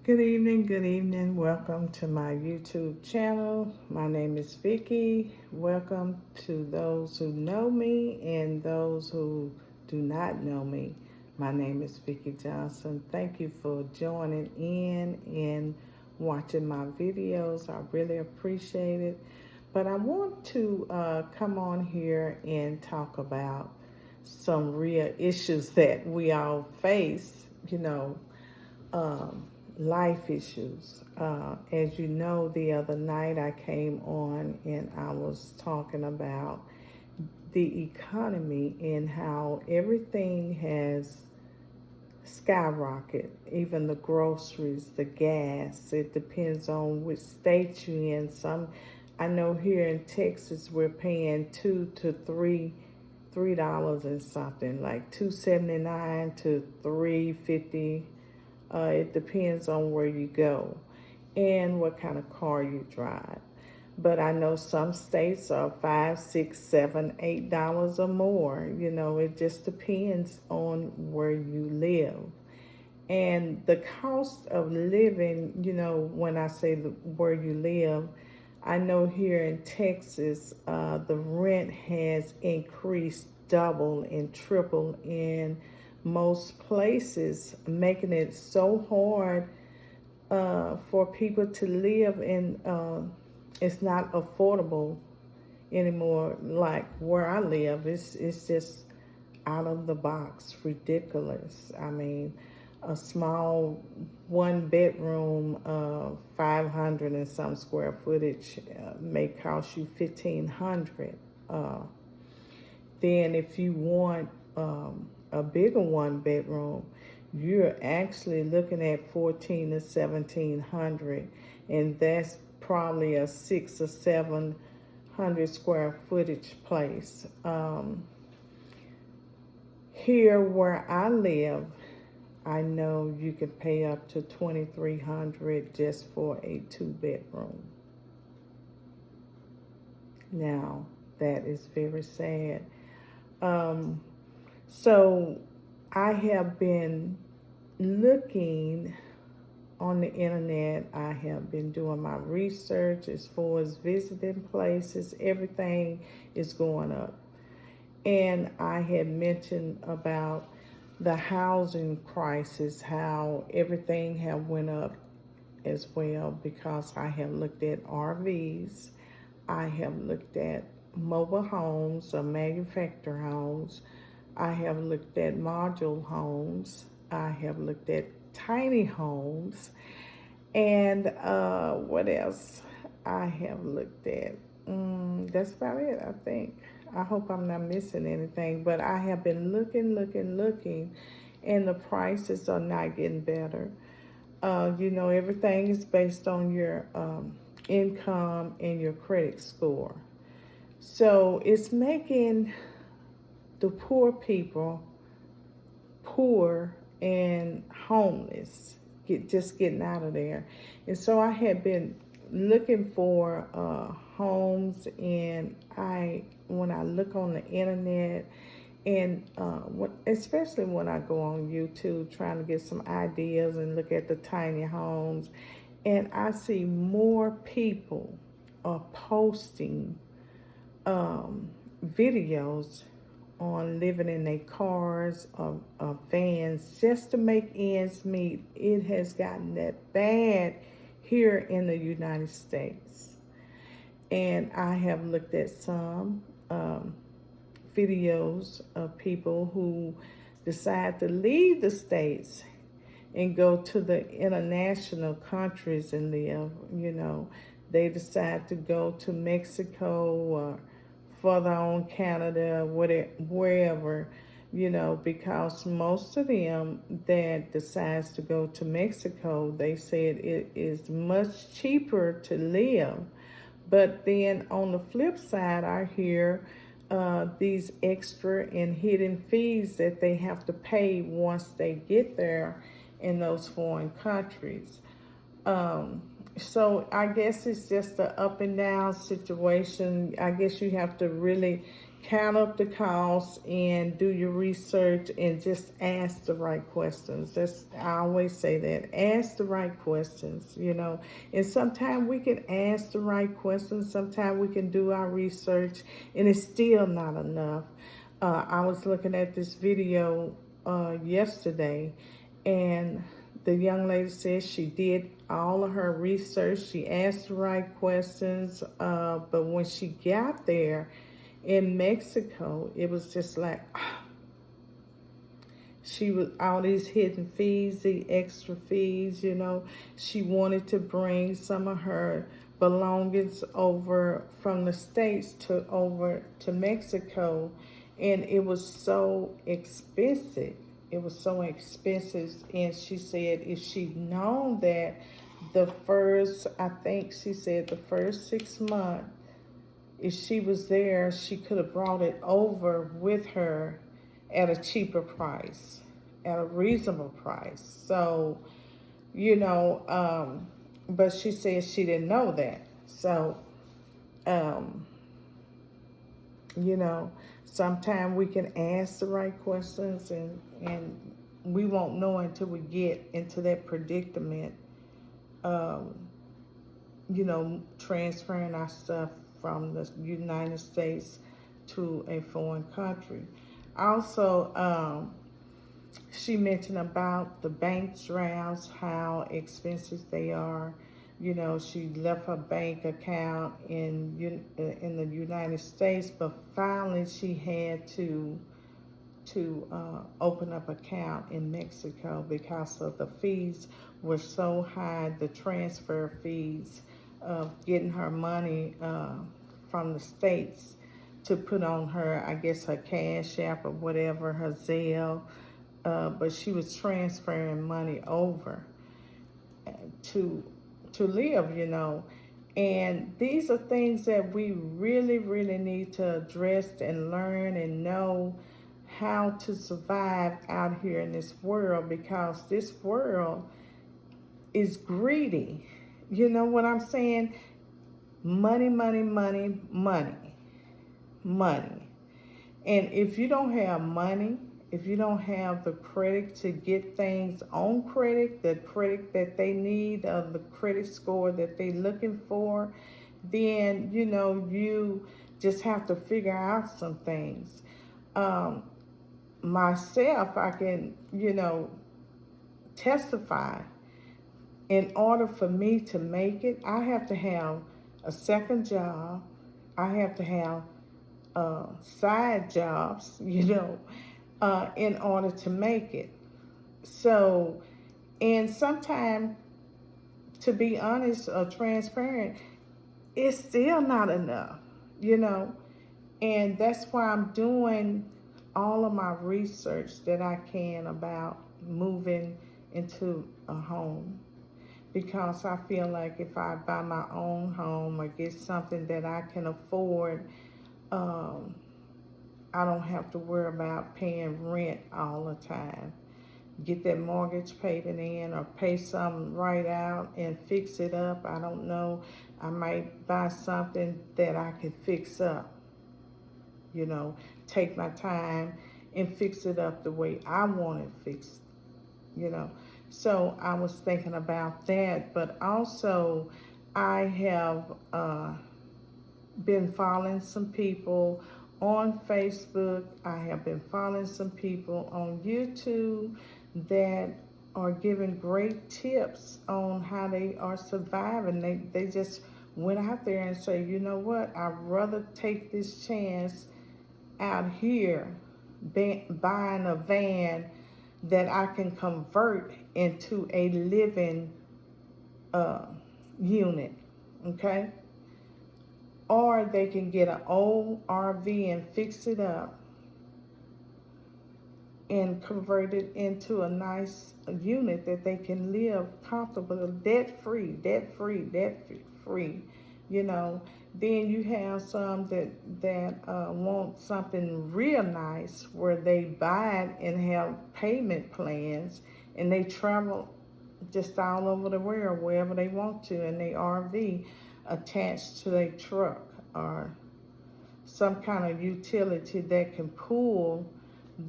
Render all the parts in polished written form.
Good evening, good evening. Welcome to my YouTube channel. My name is Vicky. Welcome to those who know me and those who do not know me. My name is Vicky Johnson. Thank you for joining in and watching my videos. I really appreciate it. But I want to come on here and talk about some real issues that we all face, um, life issues. As you know, the other night I came on and I was talking about the economy and how everything has skyrocketed, even the groceries, the gas. It depends on which state you're in. I know here in Texas we're paying $3 and something, like $2.79 to $3.50. It depends on where you go and what kind of car you drive. But I know some states are $5, $6, $7, $8 or more. It just depends on where you live. And the cost of living, when I say where you live, I know here in Texas, the rent has increased double and triple in most places, making it so hard for people to live, and it's not affordable anymore. Like where I live, it's just out of the box, ridiculous. I mean, a small one bedroom, 500 and some square footage may cost you 1,500. Then if you want a bigger one bedroom, you're actually looking at 14 to 1,700, and that's probably a 6 or 700 square footage place. Here where I live, I know you can pay up to 2,300 just for a 2 bedroom. Now that is very sad. So I have been looking on the internet. I have been doing my research as far as visiting places. Everything is going up. And I had mentioned about the housing crisis, how everything have went up as well, because I have looked at RVs. I have looked at mobile homes or manufactured homes. I have looked at module homes. I have looked at tiny homes. And what else I have looked at? That's about it, I think. I hope I'm not missing anything. But I have been looking, and the prices are not getting better. Everything is based on your income and your credit score. So it's making the poor people poor and homeless, just getting out of there. And so I had been looking for homes, and when I look on the internet, and especially when I go on YouTube trying to get some ideas and look at the tiny homes, and I see more people are posting videos on living in their cars or vans just to make ends meet. It has gotten that bad here in the United States. And I have looked at some videos of people who decide to leave the states and go to the international countries and live. They decide to go to Mexico or further on Canada, wherever, because most of them that decides to go to Mexico, they said it is much cheaper to live. But then on the flip side, I hear these extra and hidden fees that they have to pay once they get there in those foreign countries. So I guess it's just an up and down situation. I guess you have to really count up the costs and do your research and just ask the right questions. I always say that. Ask the right questions, you know. And sometimes we can ask the right questions. Sometimes we can do our research and it's still not enough. I was looking at this video yesterday, and the young lady said she did all of her research. She asked the right questions, but when she got there in Mexico, it was just like she was all these hidden fees, the extra fees, you know. She wanted to bring some of her belongings over from the States to over to Mexico, and it was so expensive. It was so expensive, and she said if she'd known that the first, I think she said the first 6 months, if she was there, she could have brought it over with her at a cheaper price, at a reasonable price. So, you know, but she said she didn't know that. So, you know, sometimes we can ask the right questions, and we won't know until we get into that predicament, you know, transferring our stuff from the United States to a foreign country. Also, she mentioned about the bank drafts, how expensive they are. You know, she left her bank account in the United States, but finally she had to open up account in Mexico because of the fees were so high, the transfer fees of getting her money from the States to put on her, I guess, her Cash App or whatever, her Zelle, but she was transferring money over to live, you know. And these are things that we really, really need to address and learn and know how to survive out here in this world, because this world is greedy. You know what I'm saying? Money, money, money, money, money. And if you don't have money, if you don't have the credit to get things on credit, the credit that they need, the credit score that they're looking for, then, you know, you just have to figure out some things. Myself, I can, you know, testify. In order for me to make it, I have to have a second job. I have to have side jobs, you know, in order to make it. So, and sometimes, to be honest or transparent, it's still not enough, you know. And that's why I'm doing all of my research that I can about moving into a home. Because I feel like if I buy my own home or get something that I can afford, I don't have to worry about paying rent all the time. Get that mortgage paid in or pay something right out and fix it up. I don't know. I might buy something that I can fix up. You know, take my time and fix it up the way I want it fixed, you know. So I was thinking about that, but also I have been following some people on Facebook. I have been following some people on YouTube that are giving great tips on how they are surviving. They just went out there and say, you know what, I'd rather take this chance out here buying a van that I can convert into a living unit, okay? Or they can get an old RV and fix it up and convert it into a nice unit that they can live comfortable, debt-free, you know. Then you have some that want something real nice where they buy it and have payment plans, and they travel just all over the world wherever they want to, and they RV attached to their truck. Or some kind of utility that can pull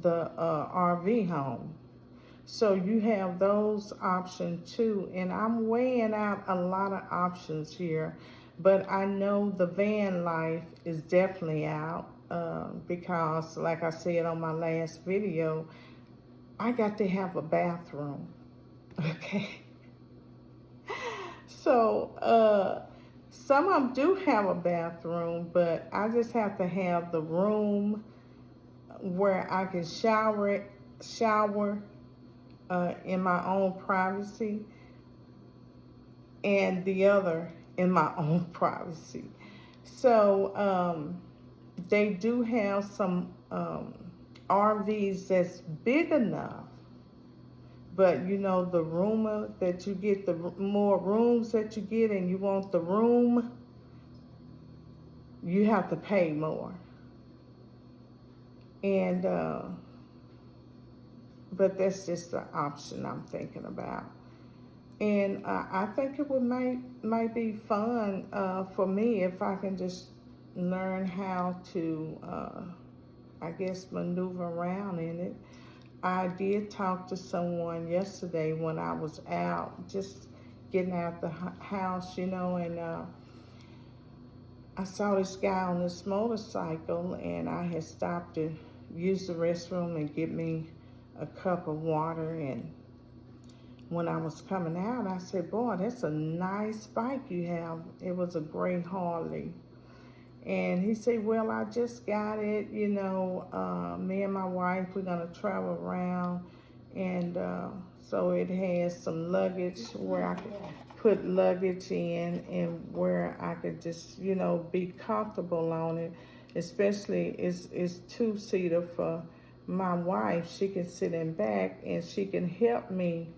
the RV home. So you have those options too. And I'm weighing out a lot of options here. But I know the van life is definitely out because, like I said on my last video, I got to have a bathroom. Okay. So some of them do have a bathroom, but I just have to have the room where I can shower in my own privacy, and the other in my own privacy. So they do have some RVs that's big enough, but you know, the roomer that you get, the more rooms that you get, and you want the room, you have to pay more. And but that's just the option I'm thinking about. And I think it might be fun for me if I can just learn how to, I guess, maneuver around in it. I did talk to someone yesterday when I was out, just getting out the house, you know, and I saw this guy on this motorcycle, and I had stopped to use the restroom and get me a cup of water. And when I was coming out, I said, boy, that's a nice bike you have. It was a gray Harley. And he said, well, I just got it, you know, me and my wife, we're going to travel around. And so it has some luggage where I could put luggage in, and where I could just, you know, be comfortable on it. Especially it's two-seater for my wife. She can sit in back and she can help me,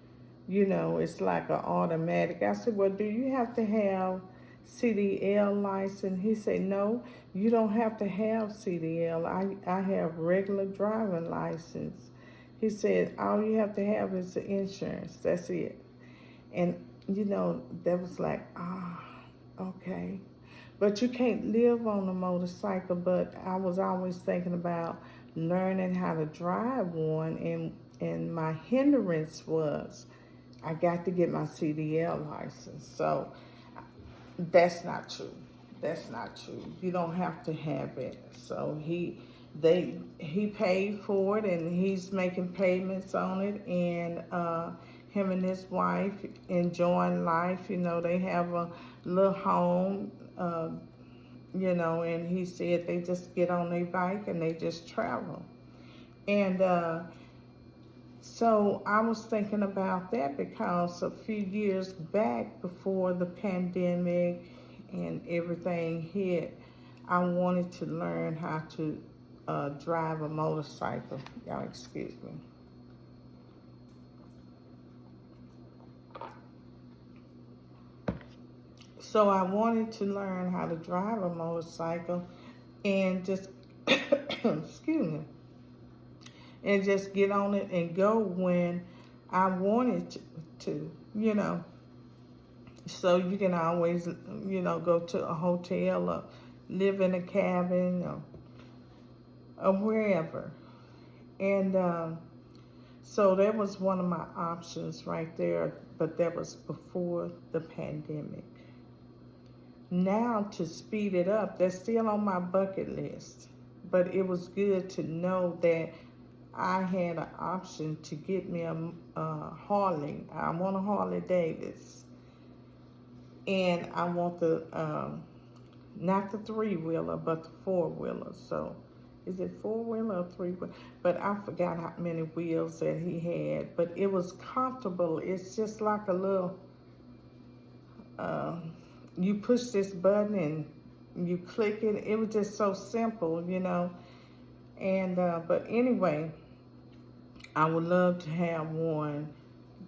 you know, it's like an automatic. I said, well, do you have to have CDL license? He said, no, you don't have to have CDL. I have regular driving license. He said, all you have to have is the insurance. That's it. And, you know, that was like, okay. But you can't live on a motorcycle. But I was always thinking about learning how to drive one. And my hindrance was I got to get my CDL license. So that's not true. That's not true. You don't have to have it. So he paid for it, and he's making payments on it, and him and his wife enjoying life. You know, they have a little home, you know, and he said they just get on their bike and they just travel. And so I was thinking about that because a few years back, before the pandemic and everything hit, I wanted to learn how to drive a motorcycle. Y'all excuse me. So I wanted to learn how to drive a motorcycle and just, excuse me, and just get on it and go when I wanted to, you know. So you can always, you know, go to a hotel or live in a cabin or wherever. And so that was one of my options right there, but that was before the pandemic. Now, to speed it up, that's still on my bucket list, but it was good to know that I had an option to get me a Harley. I want a Harley Davidson, and I want the not the 3-wheeler, but the 4-wheeler. So is it 4-wheeler or 3-wheeler? But I forgot how many wheels that he had, but it was comfortable. It's just like a little you push this button and you click it. It was just so simple, you know. And but anyway, I would love to have one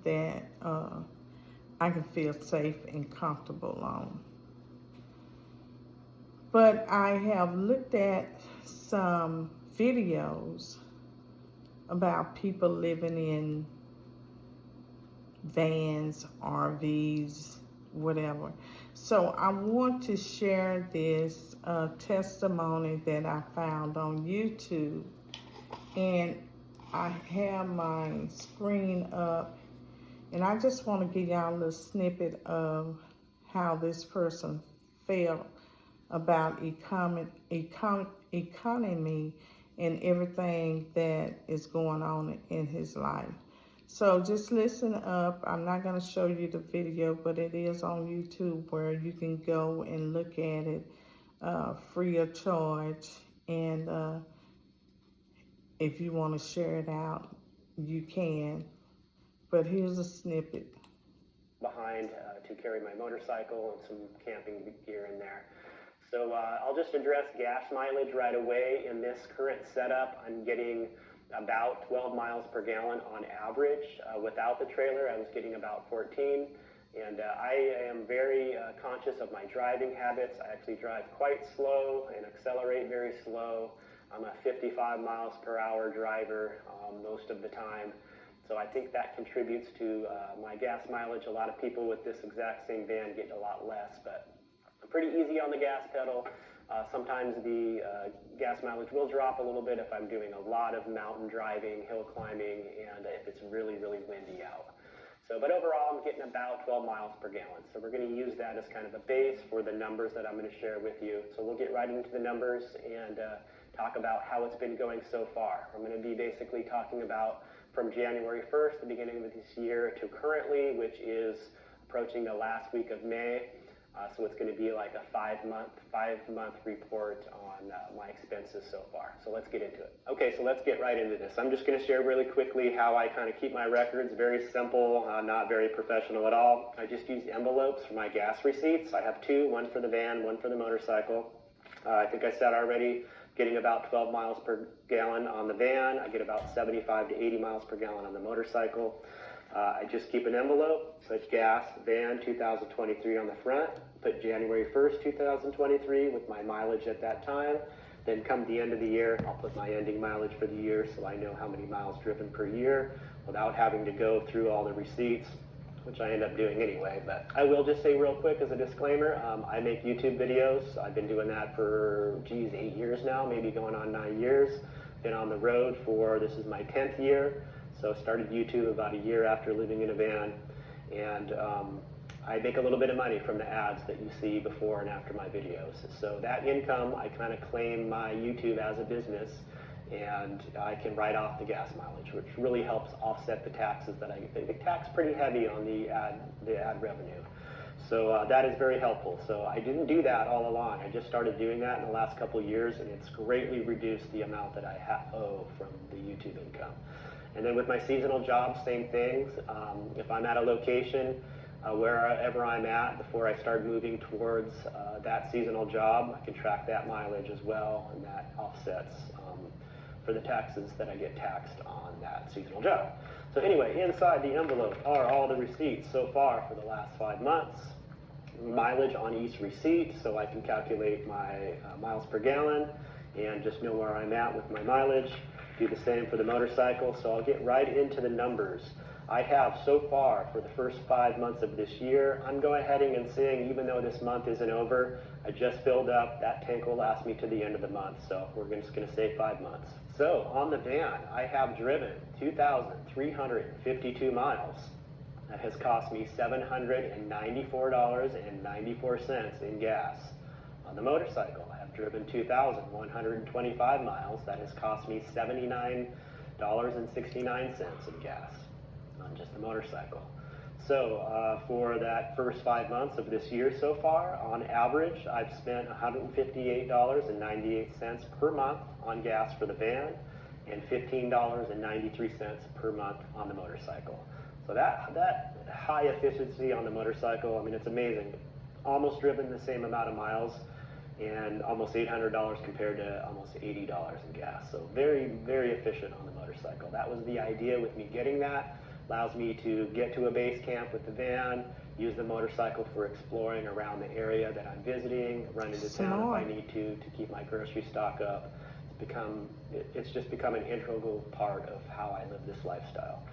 that I can feel safe and comfortable on. But I have looked at some videos about people living in vans, RVs, whatever. So I want to share this testimony that I found on YouTube, and I have my screen up, and I just want to give y'all a little snippet of how this person felt about economy and everything that is going on in his life. So just listen up. I'm not going to show you the video, but it is on YouTube where you can go and look at it free of charge. And if you want to share it out, you can. But here's a snippet. Behind to carry my motorcycle and some camping gear in there. So I'll just address gas mileage right away. In this current setup, I'm getting about 12 miles per gallon on average. Without the trailer, I was getting about 14. And I am very conscious of my driving habits. I actually drive quite slow and accelerate very slow. I'm a 55 miles per hour driver most of the time. So I think that contributes to my gas mileage. A lot of people with this exact same van get a lot less, but I'm pretty easy on the gas pedal. Sometimes the gas mileage will drop a little bit if I'm doing a lot of mountain driving, hill climbing, and if it's really, really windy out. So, but overall, I'm getting about 12 miles per gallon. So we're going to use that as kind of a base for the numbers that I'm going to share with you. So we'll get right into the numbers and talk about how it's been going so far. I'm going to be basically talking about from January 1st, the beginning of this year, to currently, which is approaching the last week of May. So it's going to be like a five-month report on my expenses so far. So let's get into it. Okay, so let's get right into this. I'm just going to share really quickly how I kind of keep my records. Very simple, not very professional at all. I just use envelopes for my gas receipts. I have two, one for the van, one for the motorcycle. I think I said already, getting about 12 miles per gallon on the van. I get about 75 to 80 miles per gallon on the motorcycle. I just keep an envelope, put gas, van 2023 on the front, put January 1st, 2023 with my mileage at that time. Then come the end of the year, I'll put my ending mileage for the year so I know how many miles driven per year without having to go through all the receipts, which I end up doing anyway. But I will just say real quick as a disclaimer, I make YouTube videos. I've been doing that for, 8 years now, maybe going on 9 years. Been on the road for, this is my 10th year. So started YouTube about a year after living in a van, and I make a little bit of money from the ads that you see before and after my videos. So that income, I kind of claim my YouTube as a business, and I can write off the gas mileage, which really helps offset the taxes that I get. They tax pretty heavy on the ad revenue. So that is very helpful. So I didn't do that all along. I just started doing that in the last couple of years, and it's greatly reduced the amount that I owe from the YouTube income. And then with my seasonal jobs, same things. If I'm at a location, wherever I'm at, before I start moving towards that seasonal job, I can track that mileage as well, and that offsets for the taxes that I get taxed on that seasonal job. So anyway, inside the envelope are all the receipts so far for the last 5 months. Mileage on each receipt, so I can calculate my miles per gallon and just know where I'm at with my mileage. Do the same for the motorcycle, so I'll get right into the numbers. I have so far for the first 5 months of this year, I'm going ahead and saying, even though this month isn't over, I just filled up, that tank will last me to the end of the month, so we're just going to say 5 months. So on the van, I have driven 2,352 miles. That has cost me $794.94 in gas. On the motorcycle, I have driven 2,125 miles. That has cost me $79.69 in gas on just the motorcycle. So for that first 5 months of this year so far, on average, I've spent $158.98 per month on gas for the van and $15.93 per month on the motorcycle. So that high efficiency on the motorcycle, I mean, it's amazing. Almost driven the same amount of miles and almost $800 compared to almost $80 in gas. So very, very efficient on the motorcycle. That was the idea with me getting that. Allows me to get to a base camp with the van, use the motorcycle for exploring around the area that I'm visiting, run into town if I need to keep my grocery stock up. It's just become an integral part of how I live this lifestyle.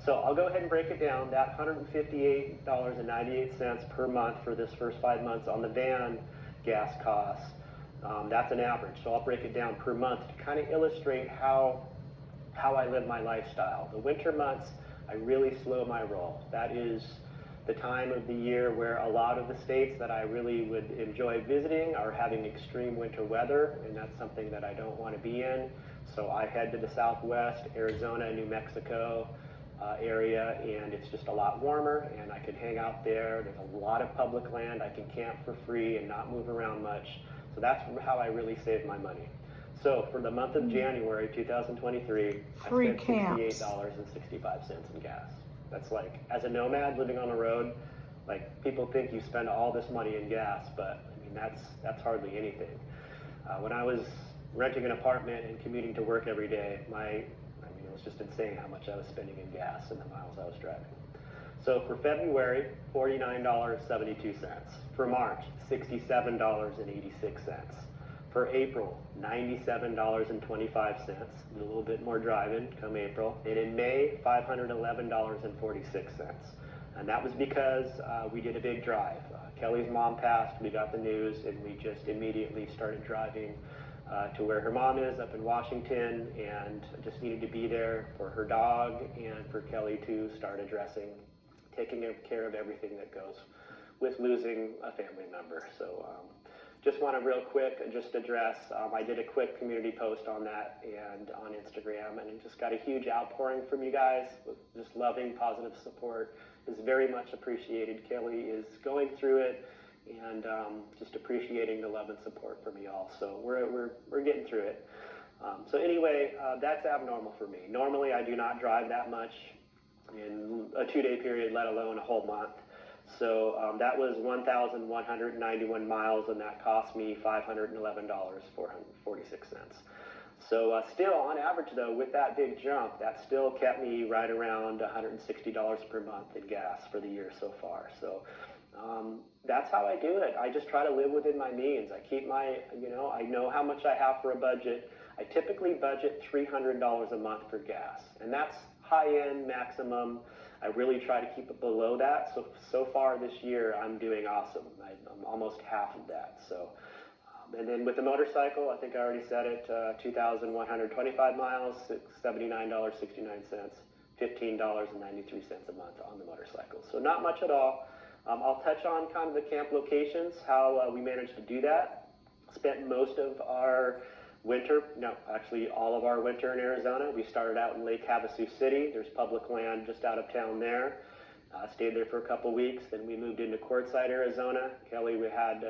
So I'll go ahead and break it down. That $158.98 per month for this first 5 months on the van gas costs, that's an average. So I'll break it down per month to kind of illustrate how I live my lifestyle. The winter months, I really slow my roll. That is the time of the year where a lot of the states that I really would enjoy visiting are having extreme winter weather, and that's something that I don't want to be in. So I head to the Southwest, Arizona, New Mexico area, and it's just a lot warmer, and I can hang out there. There's a lot of public land. I can camp for free and not move around much. So that's how I really save my money. So for the month of January 2023, Free I spent camps. $68.65 in gas. That's like, as a nomad living on the road, like people think you spend all this money in gas, but I mean that's hardly anything. When I was renting an apartment and commuting to work every day, it was just insane how much I was spending in gas and the miles I was driving. So for February, $49.72. For March, $67.86. For April, $97.25, a little bit more driving come April. And in May, $511.46. And that was because we did a big drive. Kelly's mom passed, we got the news, and we just immediately started driving to where her mom is up in Washington, and just needed to be there for her dog and for Kelly to start taking care of everything that goes with losing a family member. So just want to real quick just address, I did a quick community post on that and on Instagram, and it just got a huge outpouring from you guys with just loving, positive support. Is very much appreciated. Kelly is going through it, and just appreciating the love and support from you all. So we're getting through it. So anyway, that's abnormal for me. Normally I do not drive that much in a 2-day period, let alone a whole month. So that was 1,191 miles, and that cost me $511.46. So still, on average, though, with that big jump, that still kept me right around $160 per month in gas for the year so far. So that's how I do it. I just try to live within my means. I keep I know how much I have for a budget. I typically budget $300 a month for gas, and that's high-end maximum. I really try to keep it below that. So far this year, I'm doing awesome. I'm almost half of that. So, and then with the motorcycle, I think I already said it, 2,125 miles, $79.69, $15.93 a month on the motorcycle. So not much at all. I'll touch on kind of the camp locations, how we managed to do that. Spent most of our all of our winter in Arizona. We started out in Lake Havasu City. There's public land just out of town there. Stayed there for a couple weeks. Then we moved into Quartzsite, Arizona. Kelly, we had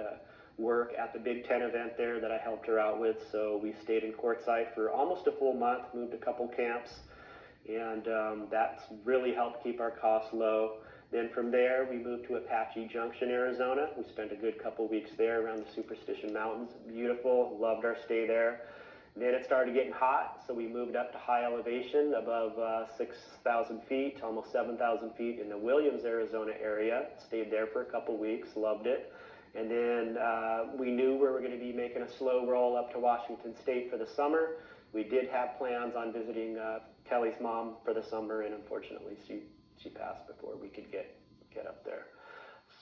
work at the Big Ten event there that I helped her out with. So we stayed in Quartzsite for almost a full month, moved a couple camps, and that's really helped keep our costs low. Then from there, we moved to Apache Junction, Arizona. We spent a good couple weeks there around the Superstition Mountains. Beautiful, loved our stay there. Then it started getting hot, so we moved up to high elevation, above 6,000 feet, almost 7,000 feet in the Williams, Arizona area. Stayed there for a couple weeks, loved it. And then we knew we were going to be making a slow roll up to Washington State for the summer. We did have plans on visiting Kelly's mom for the summer, and unfortunately she passed before we could get up there.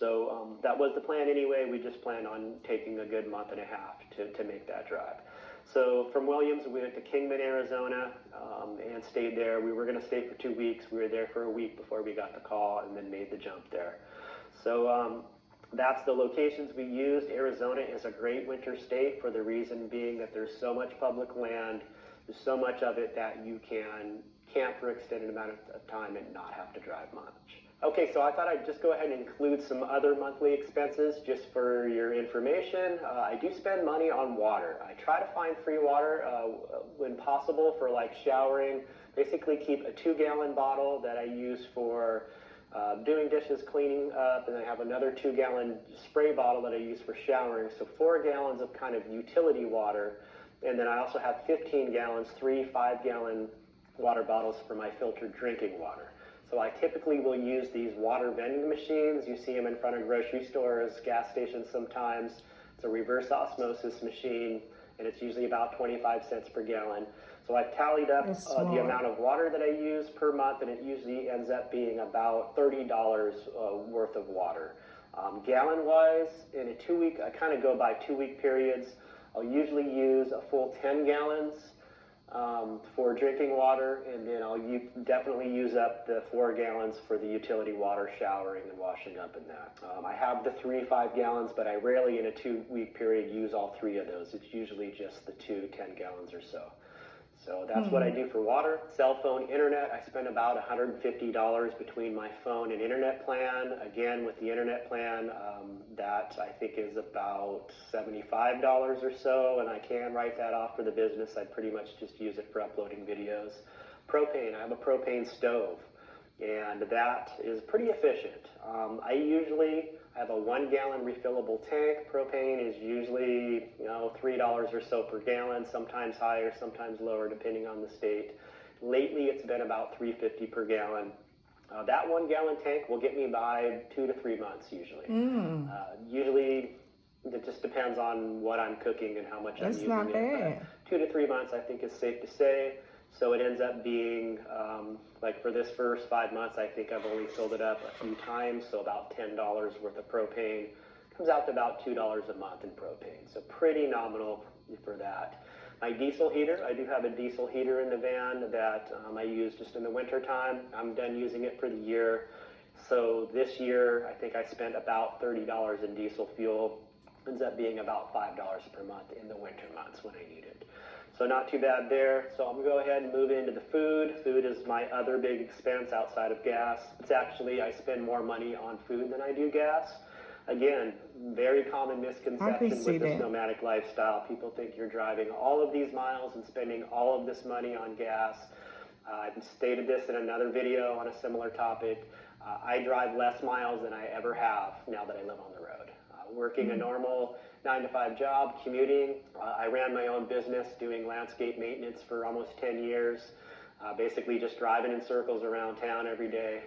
So that was the plan anyway. We just planned on taking a good month and a half to make that drive. So from Williams, we went to Kingman, Arizona, and stayed there. We were going to stay for 2 weeks. We were there for a week before we got the call, and then made the jump there. So that's the locations we used. Arizona is a great winter state for the reason being that there's so much public land. There's so much of it that you can camp for an extended amount of time and not have to drive much. Okay, so I thought I'd just go ahead and include some other monthly expenses just for your information. I do spend money on water. I try to find free water when possible for like showering. Basically keep a 2-gallon bottle that I use for doing dishes, cleaning up, and I have another 2-gallon spray bottle that I use for showering. So 4 gallons of kind of utility water. And then I also have 15 gallons, 3 5-gallon water bottles for my filtered drinking water. So I typically will use these water vending machines. You see them in front of grocery stores, gas stations sometimes. It's a reverse osmosis machine, and it's usually about 25 cents per gallon. So I've tallied up That's the smart. amount of water that I use per month, and it usually ends up being about $30 worth of water. Gallon-wise, in a 2-week, I kind of go by 2-week periods. I'll usually use a full 10 gallons for drinking water, and then I'll definitely use up the 4 gallons for the utility water, showering and washing up in that. I have the 3 5-gallons, but I rarely in a 2-week period use all 3 of those. It's usually just the 2 10 gallons or so. So that's what I do for water. Cell phone, internet, I spend about $150 between my phone and internet plan. Again, with the internet plan, that I think is about $75 or so, and I can write that off for the business. I pretty much just use it for uploading videos. Propane, I have a propane stove, and that is pretty efficient. I usually have a 1-gallon refillable tank. Propane is usually, $3 or so per gallon, sometimes higher, sometimes lower, depending on the state. Lately, it's been about $3.50 per gallon. That 1-gallon tank will get me by 2 to 3 months usually. Usually, it just depends on what I'm cooking and how much I'm using not it. bad. But 2 to 3 months, I think, is safe to say. So it ends up being, like for this first 5 months, I think I've only filled it up a few times, so about $10 worth of propane. Comes out to about $2 a month in propane, so pretty nominal for that. My diesel heater, I do have a diesel heater in the van that I use just in the winter time. I'm done using it for the year. So this year, I think I spent about $30 in diesel fuel. Ends up being about $5 per month in the winter months when I need it. So not too bad there. So I'm gonna go ahead and move into the food. Food is my other big expense outside of gas. It's actually, I spend more money on food than I do gas. Again, very common misconception with this nomadic lifestyle. People think you're driving all of these miles and spending all of this money on gas. I've stated this in another video on a similar topic. I drive less miles than I ever have now that I live on the road. Working a normal 9-to-5 job, commuting. I ran my own business doing landscape maintenance for almost 10 years. Basically just driving in circles around town every day,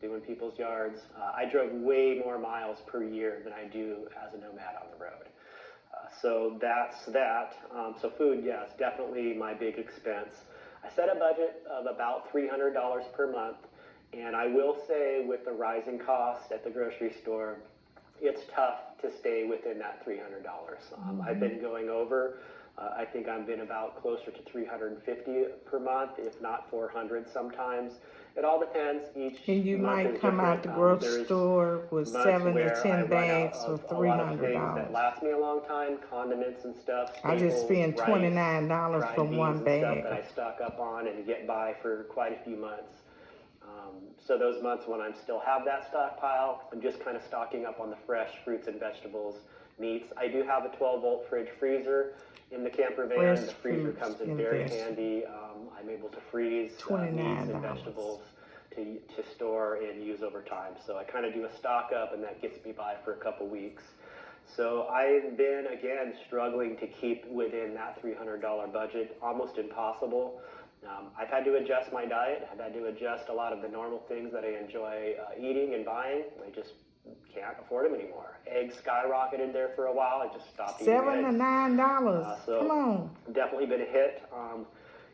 doing people's yards. I drove way more miles per year than I do as a nomad on the road. So that's that. So food, yes, definitely my big expense. I set a budget of about $300 per month, and I will say with the rising cost at the grocery store, it's tough to stay within that $300. I've been going over. I think I've been about closer to $350 per month, if not $400 sometimes. It all depends. Each and you month might is come out different. the grocery There's store with months 7 where to I 10 run out bags for of a lot of things that $300. last me a long time, condiments and stuff. I just staples, spend rice, $29 dried for beans one and stuff bag. that I stock up on and get by for quite a few months. So those months when I still have that stockpile, I'm just kind of stocking up on the fresh fruits and vegetables, meats. I do have a 12-volt fridge freezer in the camper van. Fresh The freezer fruits comes in and very vegetables. handy. I'm able to freeze meats and $29. vegetables to store and use over time. So I kind of do a stock up, and that gets me by for a couple weeks. So I've been, again, struggling to keep within that $300 budget, almost impossible. I've had to adjust my diet. I've had to adjust a lot of the normal things that I enjoy eating and buying. I just can't afford them anymore. Eggs skyrocketed there for a while. I just stopped eating $7 to eggs. $9. So Come on. definitely been a hit.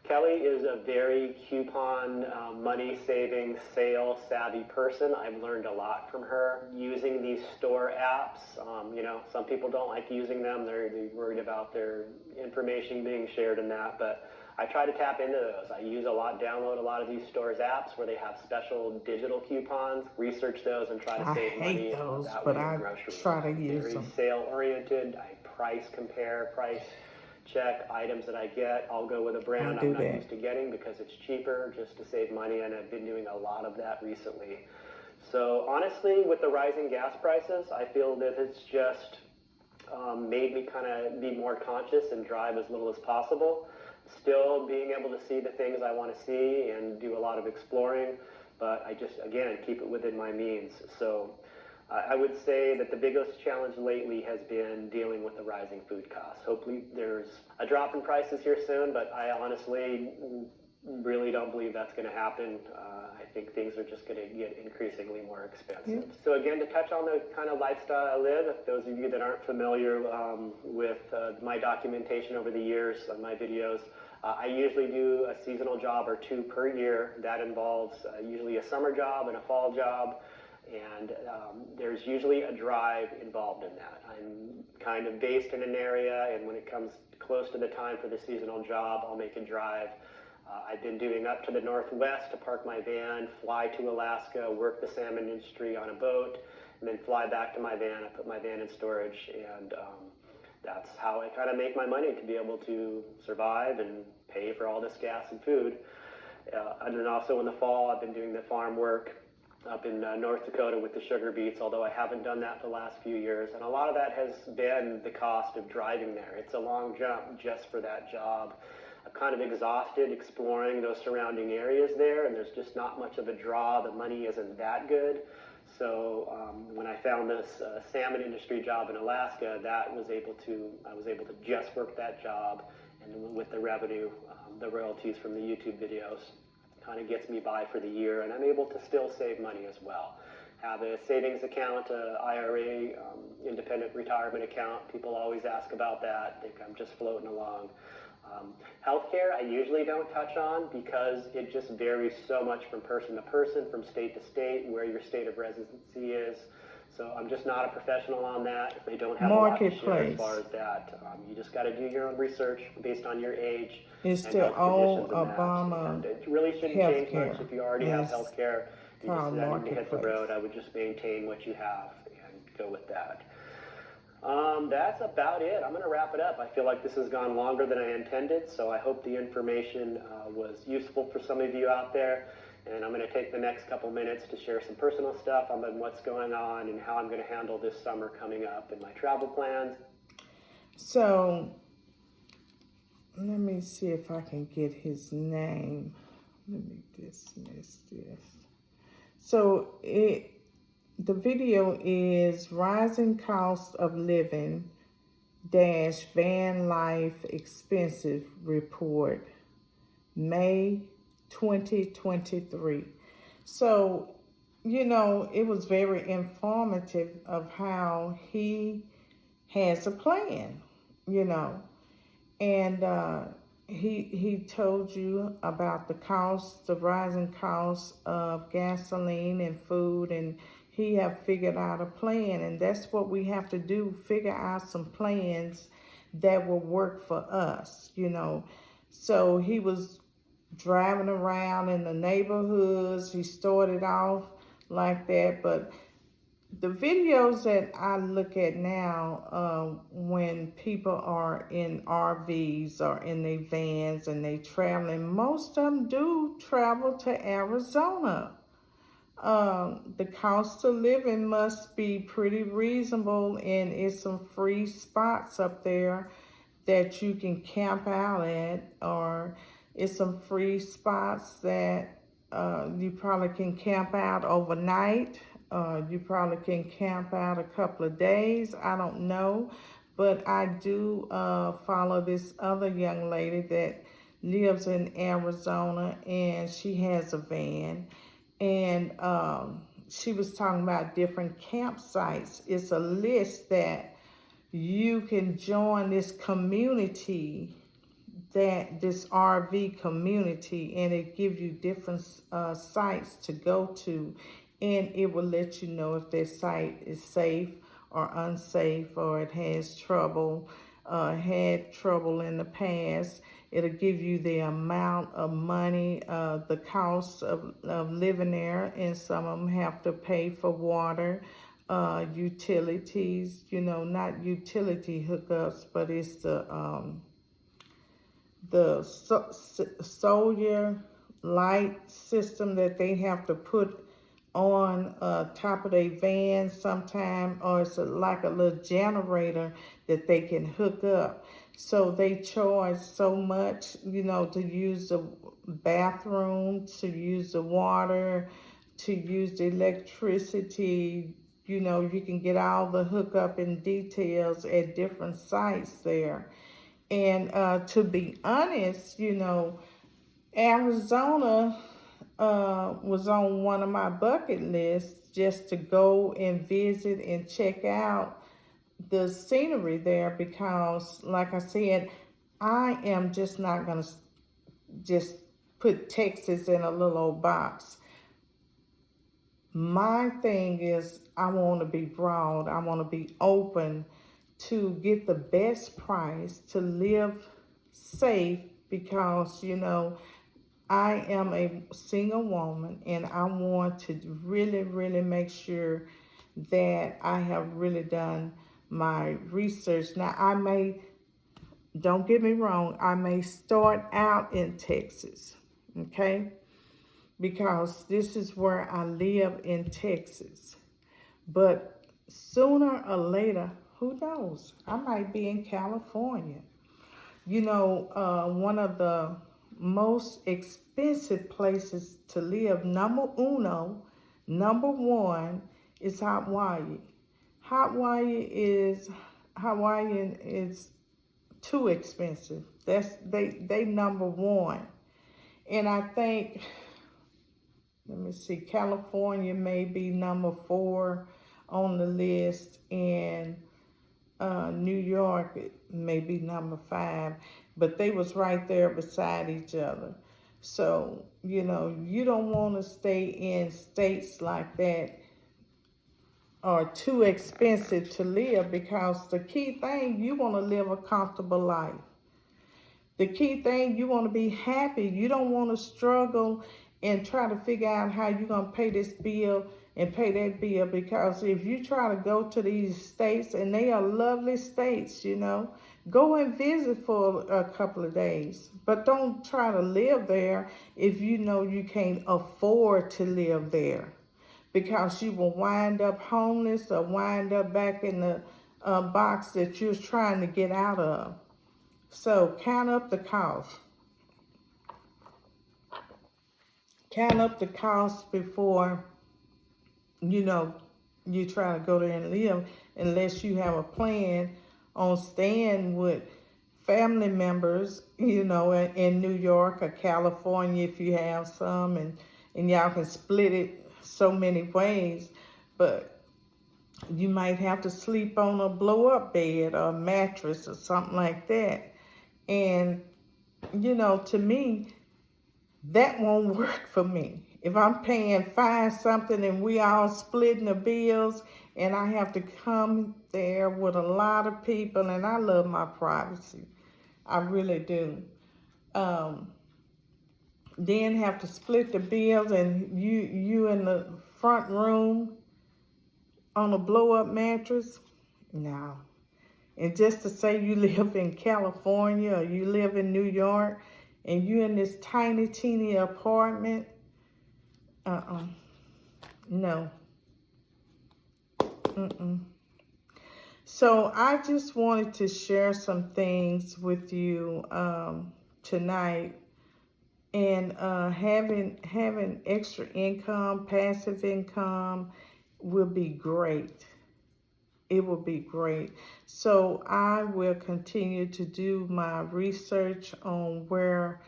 Kelly is a very coupon, money-saving, sale-savvy person. I've learned a lot from her using these store apps. Some people don't like using them. They're worried about their information being shared and that, but I try to tap into those. I download a lot of these stores apps where they have special digital coupons, research those and try to save money those, that but way in I groceries. try to use Very them. sale-oriented. I price compare, price check items that I get. I'll go with a brand I'm not used to getting because it's cheaper just to save money, and I've been doing a lot of that recently. So honestly, with the rising gas prices, I feel that it's just made me kind of be more conscious and drive as little as possible. Still being able to see the things I want to see and do a lot of exploring, but I just, again, keep it within my means. So I would say that the biggest challenge lately has been dealing with the rising food costs. Hopefully there's a drop in prices here soon, but I honestly really don't believe that's going to happen. I think things are just going to get increasingly more expensive. So again, to touch on the kind of lifestyle I live, if those of you that aren't familiar with my documentation over the years on my videos, I usually do a seasonal job or two per year. That involves usually a summer job and a fall job, and there's usually a drive involved in that. I'm kind of based in an area, and when it comes close to the time for the seasonal job, I'll make a drive. I've been doing up to the Northwest to park my van, fly to Alaska, work the salmon industry on a boat, and then fly back to my van. I put my van in storage, and that's how I kind of make my money to be able to survive and pay for all this gas and food. And then also in the fall, I've been doing the farm work up in North Dakota with the sugar beets, although I haven't done that for the last few years. And a lot of that has been the cost of driving there. It's a long jump just for that job. I'm kind of exhausted exploring those surrounding areas there, and there's just not much of a draw. The money isn't that good. So when I found this salmon industry job in Alaska, I was able to just work that job, and with the revenue, the royalties from the YouTube videos, kind of gets me by for the year, and I'm able to still save money as well. Have a savings account, IRA, independent retirement account. People always ask about that. Think I'm just floating along. Healthcare, I usually don't touch on because it just varies so much from person to person, from state to state, where your state of residency is. So I'm just not a professional on that. They don't have a lot to share as far as that. You just got to do your own research based on your age. It's and the health old conditions and Obama and it really shouldn't change much if you already have health care. You just need to hit the road. I would just maintain what you have and go with that. That's about it. I'm going to wrap it up. I feel like this has gone longer than I intended, so I hope the information was useful for some of you out there. And I'm going to take the next couple minutes to share some personal stuff on what's going on and how I'm going to handle this summer coming up and my travel plans. So, let me see if I can get his name. Let me dismiss this. So, the video is Rising Cost of Living - Van Life Expenses Report, May 2023. So, it was very informative of how he has a plan, and he told you about the rising cost of gasoline and food, and he have figured out a plan, and that's what we have to do, figure out some plans that will work for us, So he was driving around in the neighborhoods. He started off like that, but the videos that I look at now, when people are in RVs or in their vans and they traveling, most of them do travel to Arizona. The cost of living must be pretty reasonable, and it's some free spots up there that you can camp out at, or it's some free spots that you probably can camp out overnight. You probably can camp out a couple of days. I don't know, but I do follow this other young lady that lives in Arizona, and she has a van. And she was talking about different campsites. It's a list that you can join this community, this RV community, and it gives you different sites to go to, and it will let you know if that site is safe or unsafe, or it has trouble, had trouble in the past. It'll give you the amount of money, the cost of living there, and some of them have to pay for water, utilities, not utility hookups, but it's the solar light system that they have to put on top of their van sometime, or it's like a little generator that they can hook up. So they charge so much, to use the bathroom, to use the water, to use the electricity. You can get all the hookup and details at different sites there. And to be honest, Arizona was on one of my bucket lists, just to go and visit and check out the scenery there, because like I said, I am just not going to just put Texas in a little old box. My thing is I want to be broad. I want to be open to get the best price, to live safe, because, you know, I am a single woman and I want to really, really make sure that I have really done my research. Now, don't get me wrong, I may start out in Texas, okay? Because this is where I live in Texas. But sooner or later, who knows? I might be in California. You know, one of the most expensive places to live, number one, is Hawaii. Hawaiian is too expensive. They number one. And I think, let me see, California may be number 4 on the list, and New York may be number 5, but they was right there beside each other. So, you know, you don't want to stay in states like that are too expensive to live, because the key thing, you want to live a comfortable life. The key thing, you want to be happy. You don't want to struggle and try to figure out how you're going to pay this bill and pay that bill. Because if you try to go to these states, and they are lovely states, you know, go and visit for a couple of days. But don't try to live there if you know you can't afford to live there. Because you will wind up homeless or wind up back in the box that you're trying to get out of. So count up the cost. Count up the cost before, you know, you try to go there and live, unless you have a plan on staying with family members, you know, in New York or California if you have some, and y'all can split it so many ways. But you might have to sleep on a blow-up bed or a mattress or something like that. And, you know, to me, that won't work for me. If I'm paying $5 something and we all splitting the bills, and I have to come there with a lot of people, and I love my privacy. I really do. Then have to split the bills, and you in the front room on a blow-up mattress? No. And just to say you live in California or you live in New York and you in this tiny, teeny apartment, no. So I just wanted to share some things with you tonight. And having extra income, passive income, will be great. It will be great. So I will continue to do my research on where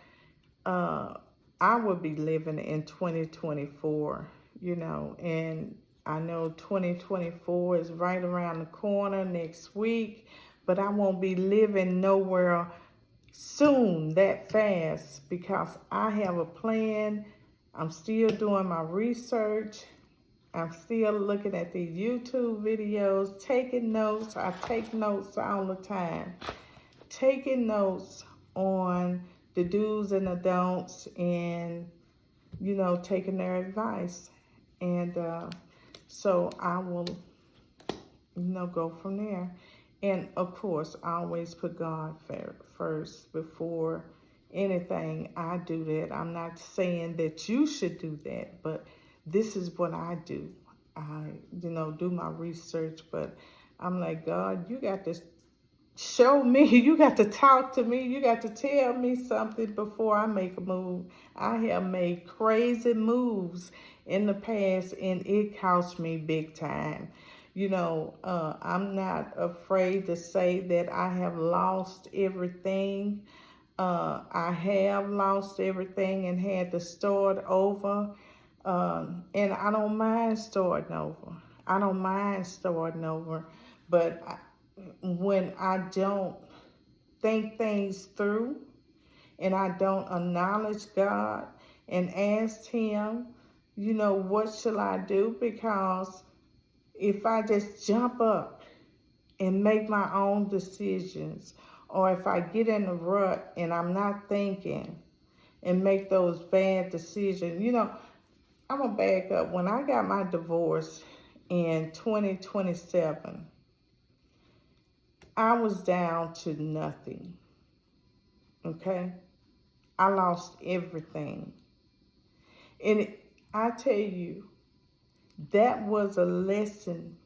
I will be living in 2024, you know, and I know 2024 is right around the corner next week, but I won't be living nowhere soon that fast, because I have a plan. I'm still doing my research. I'm still looking at these YouTube videos, taking notes. I take notes all the time. Taking notes on the do's and the don'ts, and, you know, taking their advice. And so I will, you know, go from there. And of course, I always put God first before anything. I do that. I'm not saying that you should do that, but this is what I do. I, you know, do my research, but I'm like, God, you got to show me, you got to talk to me, you got to tell me something before I make a move. I have made crazy moves in the past, and it cost me big time. You know, I'm not afraid to say that I have lost everything. I have lost everything and had to start over. And I don't mind starting over. I don't mind starting over. But when I don't think things through, and I don't acknowledge God and ask him, what shall I do? Because if I just jump up and make my own decisions, or if I get in a rut and I'm not thinking and make those bad decisions, I'm going to back up. When I got my divorce in 2027, I was down to nothing, okay? I lost everything. And I tell you, that was a lesson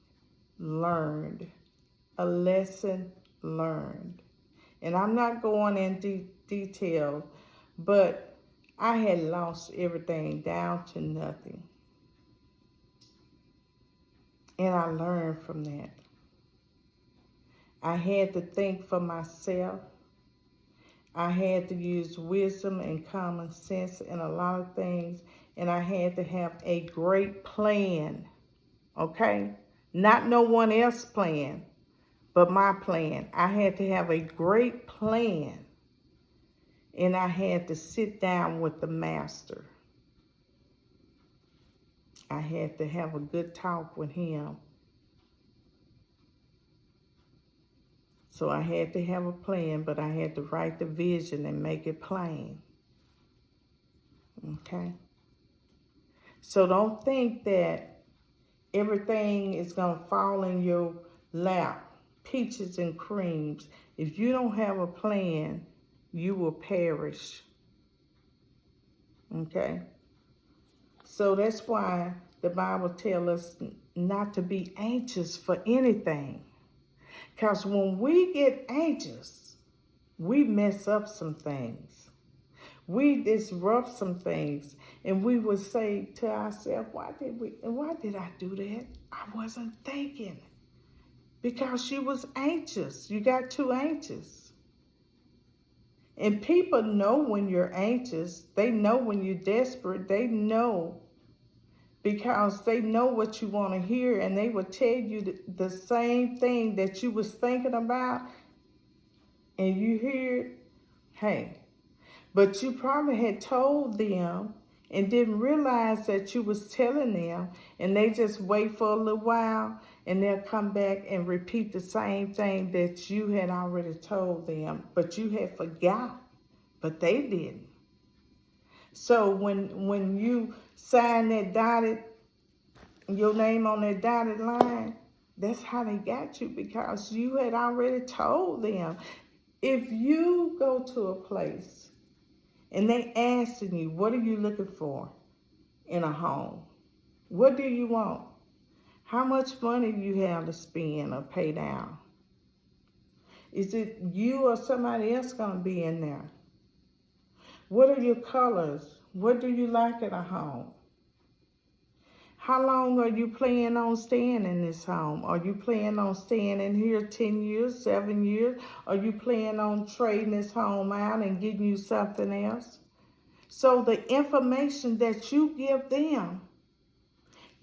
learned. A lesson learned. And I'm not going in detail, but I had lost everything down to nothing. And I learned from that. I had to think for myself. I had to use wisdom and common sense in a lot of things. And I had to have a great plan, okay? Not no one else's plan, but my plan. I had to have a great plan. And I had to sit down with the master. I had to have a good talk with him. So I had to have a plan, but I had to write the vision and make it plain. Okay? So don't think that everything is going to fall in your lap, peaches and creams. If you don't have a plan, you will perish. Okay? So that's why the Bible tells us not to be anxious for anything. Because when we get anxious, we mess up some things. We disrupt some things. And we would say to ourselves, why did I do that? I wasn't thinking. Because you was anxious. You got too anxious. And people know when you're anxious. They know when you're desperate. They know. Because they know what you want to hear, and they will tell you the same thing that you was thinking about, and you hear, hey, but you probably had told them and didn't realize that you was telling them, and they just wait for a little while, and they'll come back and repeat the same thing that you had already told them, but you had forgot, but they didn't. So when you sign that your name on that dotted line, that's how they got you, because you had already told them. If you go to a place and they asking you, what are you looking for in a home? What do you want? How much money do you have to spend or pay down? Is it you or somebody else going to be in there? What are your colors? What do you like in a home? How long are you planning on staying in this home? Are you planning on staying in here 10 years, 7 years? Are you planning on trading this home out and getting you something else? So the information that you give them,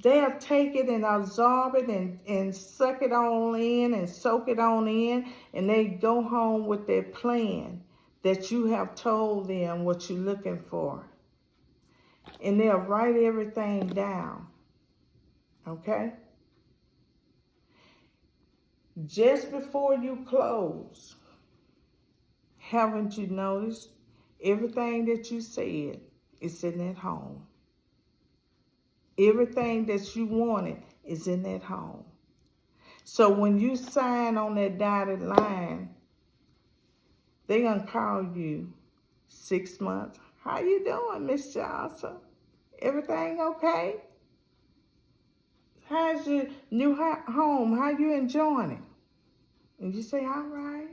they'll take it and absorb it and suck it on in and soak it on in, and they go home with their plan that you have told them what you're looking for. And they'll write everything down. Okay? Just before you close, haven't you noticed everything that you said is in that home? Everything that you wanted is in that home. So when you sign on that dotted line, they're going to call you 6 months. How you doing, Miss Johnson? Everything okay? How's your new home? How you enjoying it? And you say, all right.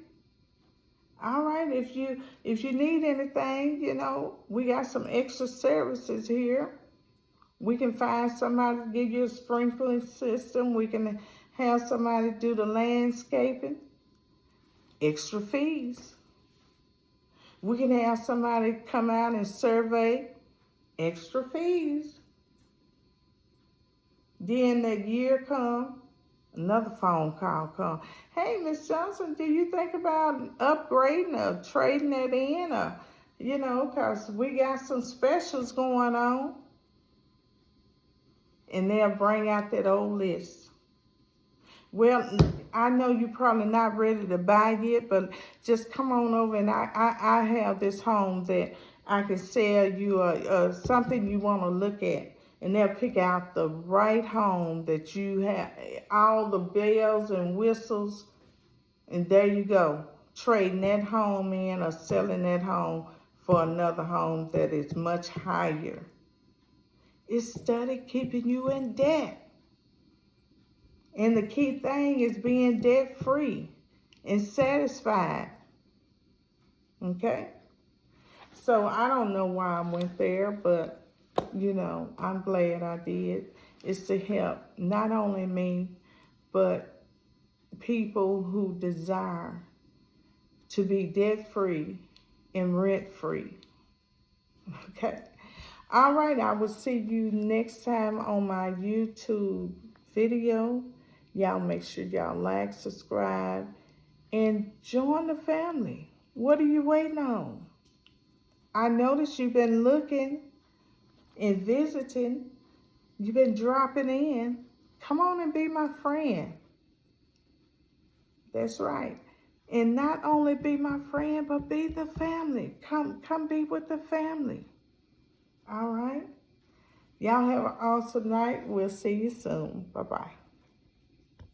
All right, if you need anything, we got some extra services here. We can find somebody to give you a sprinkling system. We can have somebody do the landscaping. Extra fees. We can have somebody come out and survey. Extra fees. Then that year come, another phone call come. Hey, Miss Johnson, do you think about upgrading or trading that in? Or You know, because we got some specials going on. And they'll bring out that old list. Well, I know you're probably not ready to buy yet, but just come on over and I have this home that I can sell you something you want to look at. And they'll pick out the right home that you have, all the bells and whistles, and there you go. Trading that home in or selling that home for another home that is much higher. Instead of keeping you in debt. And the key thing is being debt free and satisfied. Okay? So I don't know why I went there, but you know, I'm glad I did. It's to help not only me, but people who desire to be debt free and rent free. Okay? All right, I will see you next time on my YouTube video. Y'all make sure y'all like, subscribe, and join the family. What are you waiting on? I noticed you've been looking and visiting. You've been dropping in. Come on and be my friend. That's right. And not only be my friend, but be the family. Come be with the family. All right? Y'all have an awesome night. We'll see you soon. Bye-bye.